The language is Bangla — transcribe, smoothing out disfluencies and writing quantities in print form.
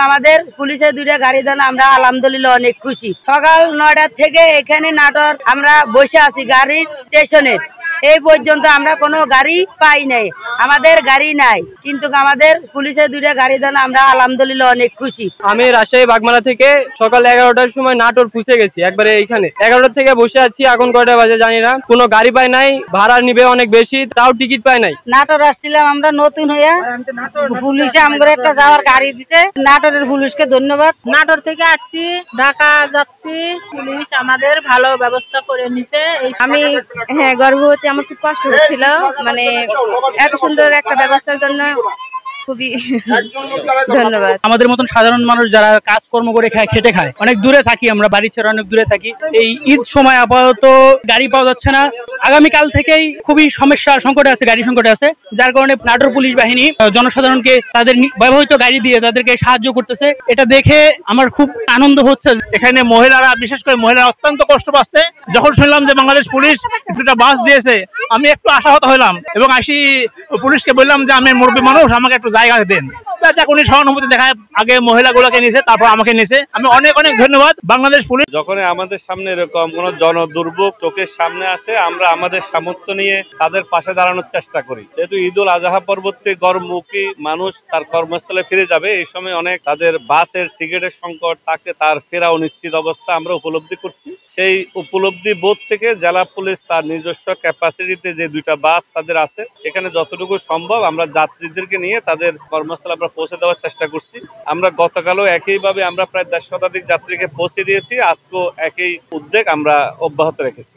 আমাদের পুলিশের দুইটা গাড়ি দেন, আমরা আলহামদুলিল্লাহ অনেক খুশি। সকাল 9টা থেকে এখানে নাটোর আমরা বসে আছি গাড়ির স্টেশনে, এই পর্যন্ত আমরা কোনো গাড়ি পাই নাই, আমাদের গাড়ি নাই, কিন্তু আমাদের পুলিশের দুইটা গাড়ি দেন, আমরা আলহামদুলিল্লাহ অনেক খুশি। আমি রাজশাহী বাগমারা থেকে সকাল 11টার সময় নাটোর পৌঁছে গেছি, একবারে এইখানে 11টা থেকে বসে আছি, এখন কয়টা বাজে জানি না, কোনো গাড়ি পাই নাই, ভাড়া নিবে অনেক বেশি, তাও টিকিট পাই নাই। নাটোর আসছিলাম আমরা নতুন হইয়া, পুলিশে আমাদের একটা যাওয়ার গাড়ি দিতে, নাটোরের পুলিশকে ধন্যবাদ। নাটোর থেকে আসছি, ঢাকা যাচ্ছি, পুলিশ আমাদের ভালো ব্যবস্থা করে নিছে। আমি গর্ভবতী, আমার খুব কষ্ট হচ্ছিল, মানে এত সুন্দর একটা ব্যবস্থার জন্য খুবই ধন্যবাদ। আমাদের মতন সাধারণ মানুষ যারা কাজকর্ম করে খায়, খেটে খায়, অনেক দূরে থাকি আমরা, বাড়ি ছেড়ে অনেক দূরে থাকি, এই ঈদ সময় আপাতত গাড়ি পাওয়া যাচ্ছে না। আগামীকাল থেকেই খুবই সমস্যা, সংকটে আছে, গাড়ি সংকটে আছে, যার কারণে নাটোর পুলিশ বাহিনী জনসাধারণকে তাদের ব্যবহৃত গাড়ি দিয়ে তাদেরকে সাহায্য করতেছে। এটা দেখে আমার খুব আনন্দ হচ্ছে। এখানে মহিলারা, বিশেষ করে মহিলারা অত্যন্ত কষ্ট পাচ্ছে। যখন শুনলাম যে বাংলাদেশ পুলিশ একটা বাস দিয়েছে, আমি একটু আশাহত হলাম এবং আসি পুলিশকে বললাম যে আমি মুরব্বী মানুষ, আমাকে একটু জায়গা দেন। উনি সহানুভূতি দেখায়, আগে মহিলাগুলোকে নিয়েছে, তারপর আমাকে নিয়েছে। আমি অনেক অনেক ধন্যবাদ বাংলাদেশ পুলিশ। যখন আমাদের সামনে এরকম কোন জনদুর্ভোগ চোখের সামনে আসে, আমরা আমাদের সামর্থ্য নিয়ে তাদের পাশে দাঁড়ানোর চেষ্টা করি। যেহেতু ঈদুল আজহা পরবর্তী গরমুখী মানুষ তার কর্মস্থলে ফিরে যাবে, এই সময় অনেক তাদের বাসের টিকিটের সংকট থাকে, তার ফেরা অনিশ্চিত অবস্থা আমরা উপলব্ধি করছি। সেই উপলব্ধি বোধ থেকে জেলা পুলিশ তার নিজস্ব ক্যাপাসিটিতে যে দুইটা বাস তাদের আছে, এখানে যতটুকু সম্ভব আমরা যাত্রীদেরকে নিয়ে তাদের কর্মস্থলে আমরা পৌঁছে দেওয়ার চেষ্টা করছি। আমরা গতকালও একইভাবে আমরা প্রায় 100 শতাধিক যাত্রীকে পৌঁছে দিয়েছি, আজকেও একই উদ্যোগ আমরা অব্যাহত রেখেছি।